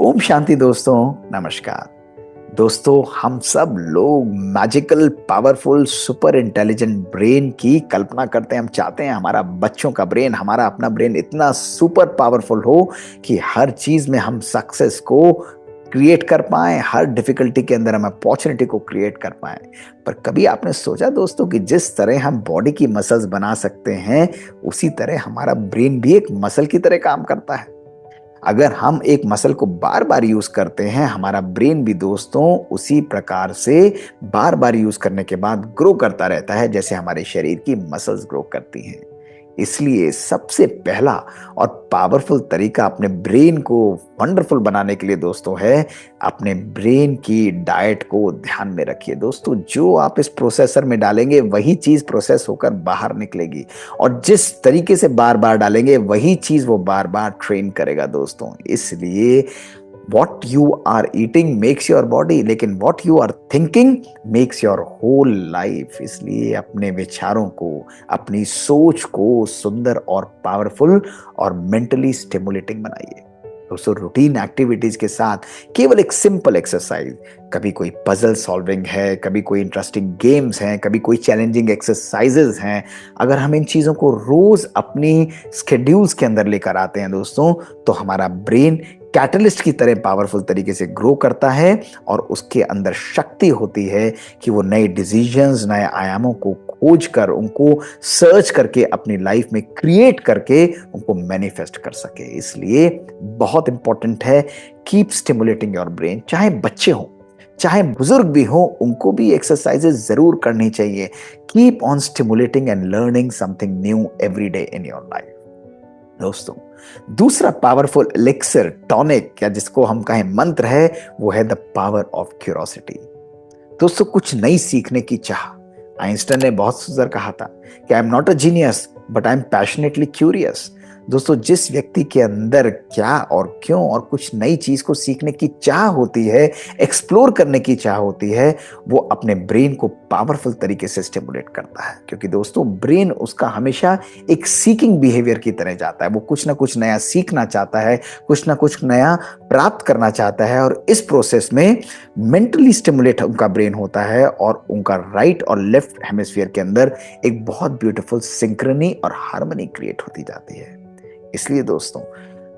ओम शांति दोस्तों। नमस्कार दोस्तों, हम सब लोग magical powerful super intelligent brain की कल्पना करते हैं। हम चाहते हैं हमारा बच्चों का ब्रेन, हमारा अपना ब्रेन इतना सुपर पावरफुल हो कि हर चीज में हम सक्सेस को क्रिएट कर पाएं, हर डिफिकल्टी के अंदर हम अपॉर्चुनिटी को क्रिएट कर पाएं। पर कभी आपने सोचा दोस्तों कि जिस तरह हम बॉडी की मसल्स बना सकते हैं, उसी तरह हमारा ब्रेन भी एक मसल की तरह काम करता है। अगर हम एक मसल को बार बार यूज करते हैं, हमारा ब्रेन भी दोस्तों उसी प्रकार से बार बार यूज करने के बाद ग्रो करता रहता है, जैसे हमारे शरीर की मसल्स ग्रो करती हैं। इसलिए सबसे पहला और पावरफुल तरीका अपने ब्रेन को वंडरफुल बनाने के लिए दोस्तों है, अपने ब्रेन की डाइट को ध्यान में रखिए। दोस्तों, जो आप इस प्रोसेसर में डालेंगे वही चीज प्रोसेस होकर बाहर निकलेगी, और जिस तरीके से बार बार डालेंगे वही चीज वो बार बार ट्रेन करेगा दोस्तों। इसलिए what you are eating makes your body, लेकिन what you are thinking makes your whole life. इसलिए अपने विचारों को, अपनी सोच को सुंदर और पावरफुल और मेंटली स्टिमुलेटिंग बनाइए। दोस्तों, रूटीन एक्टिविटीज के साथ केवल एक सिंपल एक्सरसाइज, कभी कोई पजल सॉल्विंग है, कभी कोई इंटरेस्टिंग गेम्स हैं, कभी कोई चैलेंजिंग एक्सरसाइजेज हैं, अगर हम इन चीजों को रोज अपनी स्केड्यूल्स के अंदर लेकर आते हैं दोस्तों, तो हमारा ब्रेन कैटलिस्ट की तरह पावरफुल तरीके से ग्रो करता है, और उसके अंदर शक्ति होती है कि वो नए डिसीजंस, नए आयामों को खोज कर, उनको सर्च करके अपनी लाइफ में क्रिएट करके उनको मैनिफेस्ट कर सके। इसलिए बहुत इंपॉर्टेंट है, कीप स्टिमुलेटिंग योर ब्रेन। चाहे बच्चे हों, चाहे बुजुर्ग भी हो, उनको भी एक्सरसाइजेस जरूर करनी चाहिए। Keep on stimulating and learning something new every day in your life. दोस्तों, दूसरा पावरफुल एलिक्सर, टॉनिक, या जिसको हम कहें मंत्र है, वो है द पावर ऑफ क्यूरोसिटी। दोस्तों, कुछ नई सीखने की चाह। आइंस्टाइन ने बहुत सुंदर कहा था कि I am not a genius but I am passionately curious. दोस्तों, जिस व्यक्ति के अंदर क्या और क्यों और कुछ नई चीज को सीखने की चाह होती है, एक्सप्लोर करने की चाह होती है, वो अपने ब्रेन को पावरफुल तरीके से स्टिमुलेट करता है। क्योंकि दोस्तों, ब्रेन उसका हमेशा एक सीकिंग बिहेवियर की तरह जाता है। वो कुछ ना कुछ नया सीखना चाहता है, कुछ ना कुछ नया प्राप्त करना चाहता है, और इस प्रोसेस में मेंटली स्टिमुलेट उनका ब्रेन होता है, और उनका राइट और लेफ्ट हेमिस्फीयर के अंदर एक बहुत ब्यूटीफुल सिंक्रोनी और हार्मनी क्रिएट होती जाती है। इसलिए दोस्तों,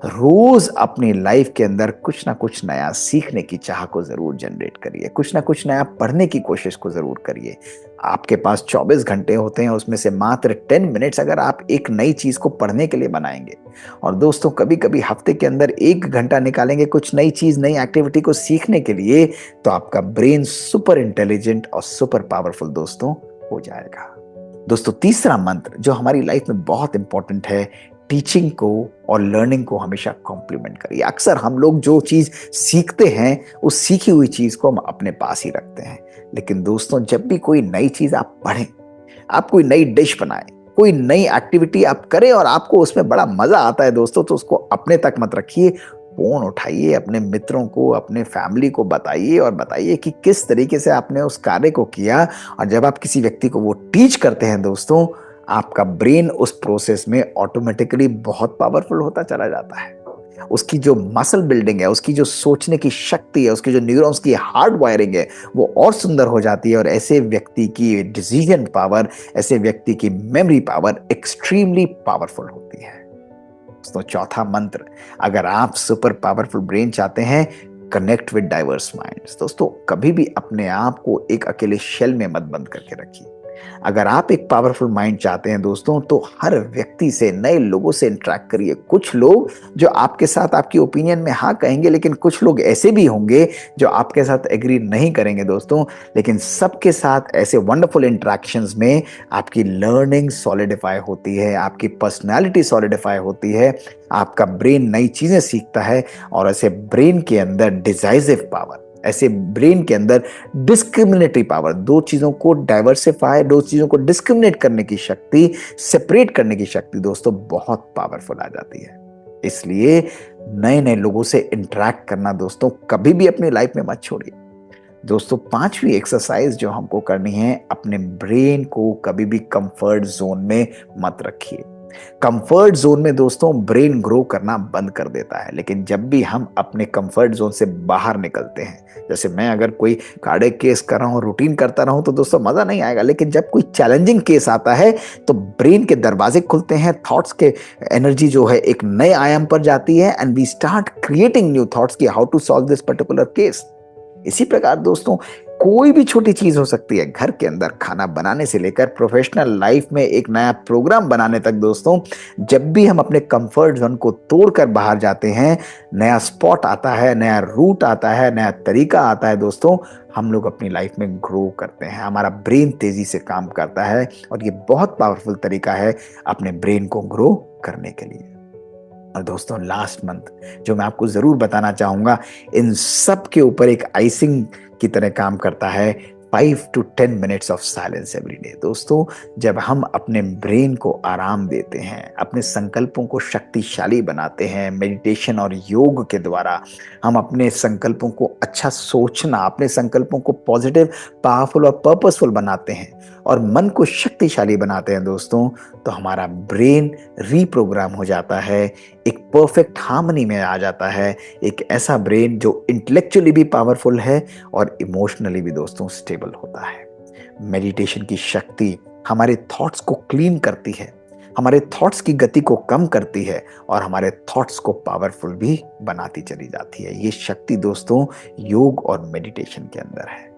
रोज अपनी लाइफ के अंदर कुछ ना कुछ नया सीखने की चाह को जरूर जनरेट करिए, कुछ ना कुछ नया पढ़ने की कोशिश को जरूर करिए। आपके पास 24 घंटे होते हैं, उसमें से मात्र 10 मिनट्स अगर आप एक नई चीज को पढ़ने के लिए बनाएंगे, और दोस्तों कभी कभी हफ्ते के अंदर 1 घंटा निकालेंगे कुछ नई चीज, नई एक्टिविटी को सीखने के लिए, तो आपका ब्रेन सुपर इंटेलिजेंट और सुपर पावरफुल दोस्तों हो जाएगा। दोस्तों, तीसरा मंत्र जो हमारी लाइफ में बहुत इंपॉर्टेंट है, टीचिंग को और लर्निंग को हमेशा कॉम्प्लीमेंट करिए। अक्सर हम लोग जो चीज सीखते हैं, उस सीखी हुई चीज को हम अपने पास ही रखते हैं। लेकिन दोस्तों, जब भी कोई नई चीज आप पढ़ें, आप कोई नई डिश बनाएं, कोई नई एक्टिविटी आप करें और आपको उसमें बड़ा मजा आता है दोस्तों, तो उसको अपने तक मत रखिए। फोन उठाइए, अपने मित्रों को, अपने फैमिली को बताइए, और बताइए कि किस तरीके से आपने उस कार्य को किया। और जब आप किसी व्यक्ति को वो टीच करते हैं दोस्तों, आपका ब्रेन उस प्रोसेस में ऑटोमेटिकली बहुत पावरफुल होता चला जाता है। उसकी जो मसल बिल्डिंग है, उसकी जो सोचने की शक्ति है, उसकी जो न्यूरॉन्स की हार्ड वायरिंग है, वो और सुंदर हो जाती है, और ऐसे व्यक्ति की डिसीजन पावर, ऐसे व्यक्ति की मेमोरी पावर एक्सट्रीमली पावरफुल होती है। दोस्तों, चौथा मंत्र, अगर आप सुपर पावरफुल ब्रेन चाहते हैं, कनेक्ट विद डाइवर्स माइंड्स। दोस्तों, कभी भी अपने आप को एक अकेले शेल में मत बंद करके रखिए। अगर आप एक पावरफुल माइंड चाहते हैं दोस्तों, तो हर व्यक्ति से, नए लोगों से इंटरेक्ट करिए। कुछ लोग जो आपके साथ आपकी ओपिनियन में हाँ कहेंगे, लेकिन कुछ लोग ऐसे भी होंगे जो आपके साथ एग्री नहीं करेंगे दोस्तों। लेकिन सबके साथ ऐसे वंडरफुल इंटरेक्शंस में आपकी लर्निंग सॉलिडिफाई होती है, आपकी पर्सनैलिटी सॉलिडिफाई होती है, आपका ब्रेन नई चीजें सीखता है, और ऐसे ब्रेन के अंदर डिसाइसिव पावर, ऐसे ब्रेन के अंदर डिस्क्रिमिनेटरी पावर, दो चीजों को डाइवर्सिफाई, दो चीजों को डिस्क्रिमिनेट करने की शक्ति, सेपरेट करने की शक्ति दोस्तों बहुत पावरफुल आ जाती है। इसलिए नए नए लोगों से इंटरेक्ट करना दोस्तों कभी भी अपनी लाइफ में मत छोड़िए। दोस्तों, पांचवी एक्सरसाइज जो हमको करनी है, अपने ब्रेन को कभी भी कंफर्ट जोन में मत रखिए। कंफर्ट जोन में दोस्तों ब्रेन ग्रो करना बंद कर देता है, लेकिन जब भी हम अपने कंफर्ट जोन से बाहर निकलते हैं, जैसे मैं अगर कोई कार्डियक केस कर रहा हूँ, रूटीन करता रहूं, तो दोस्तों मजा नहीं आएगा, लेकिन जब कोई चैलेंजिंग केस आता है तो ब्रेन के दरवाजे खुलते हैं, थॉट्स के एनर्जी जो है एक नए आयाम पर जाती है, and we start creating new thoughts की how to solve this particular case. इसी प्रकार दोस्तों कोई भी छोटी चीज हो सकती है, घर के अंदर खाना बनाने से लेकर प्रोफेशनल लाइफ में एक नया प्रोग्राम बनाने तक दोस्तों, जब भी हम अपने कंफर्ट जोन को तोड़कर बाहर जाते हैं, नया स्पॉट आता है, नया रूट आता है, नया तरीका आता है दोस्तों, हम लोग अपनी लाइफ में ग्रो करते हैं, हमारा ब्रेन तेजी से काम करता है, और ये बहुत पावरफुल तरीका है अपने ब्रेन को ग्रो करने के लिए। और दोस्तों लास्ट मंथ जो मैं आपको जरूर बताना चाहूंगा, इन सब के ऊपर एक आइसिंग की तरह काम करता है 5 to 10 minutes of silence every day. दोस्तों जब हम अपने ब्रेन को आराम देते हैं, अपने संकल्पों को शक्तिशाली बनाते हैं, मेडिटेशन और योग के द्वारा हम अपने संकल्पों को अच्छा सोचना, अपने संकल्पों को पॉजिटिव, पावरफुल और पर्पसफुल बनाते हैं और मन को शक्तिशाली बनाते हैं दोस्तों, तो हमारा ब्रेन रीप्रोग्राम हो जाता है, एक परफेक्ट हार्मनी में आ जाता है, एक ऐसा ब्रेन जो इंटेलेक्चुअली भी पावरफुल है और इमोशनली भी दोस्तों स्टेबल होता है। मेडिटेशन की शक्ति हमारे थॉट्स को क्लीन करती है, हमारे थॉट्स की गति को कम करती है और हमारे थॉट्स को पावरफुल भी बनाती चली जाती है। ये शक्ति दोस्तों योग और मेडिटेशन के अंदर है।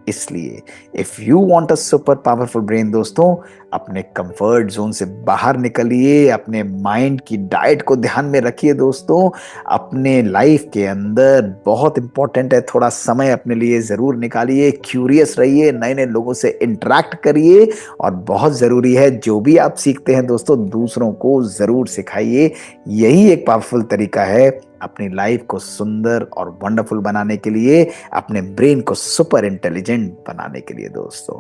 इसलिए if you want a super powerful brain दोस्तों, अपने कंफर्ट जोन से बाहर निकलिए, अपने माइंड की डाइट को ध्यान में रखिए दोस्तों, अपने लाइफ के अंदर बहुत इंपॉर्टेंट है, थोड़ा समय अपने लिए जरूर निकालिए, क्यूरियस रहिए, नए नए लोगों से इंटरेक्ट करिए, और बहुत जरूरी है जो भी आप सीखते हैं दोस्तों दूसरों को जरूर सिखाइए। यही एक पावरफुल तरीका है अपनी लाइफ को सुंदर और वंडरफुल बनाने के लिए, अपने ब्रेन को सुपर इंटेलिजेंट बनाने के लिए दोस्तों।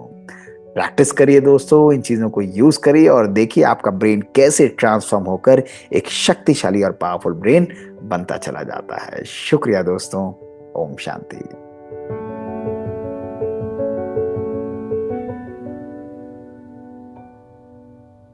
प्रैक्टिस करिए दोस्तों, इन चीजों को यूज करिए और देखिए आपका ब्रेन कैसे ट्रांसफॉर्म होकर एक शक्तिशाली और पावरफुल ब्रेन बनता चला जाता है। शुक्रिया दोस्तों। ओम शांति।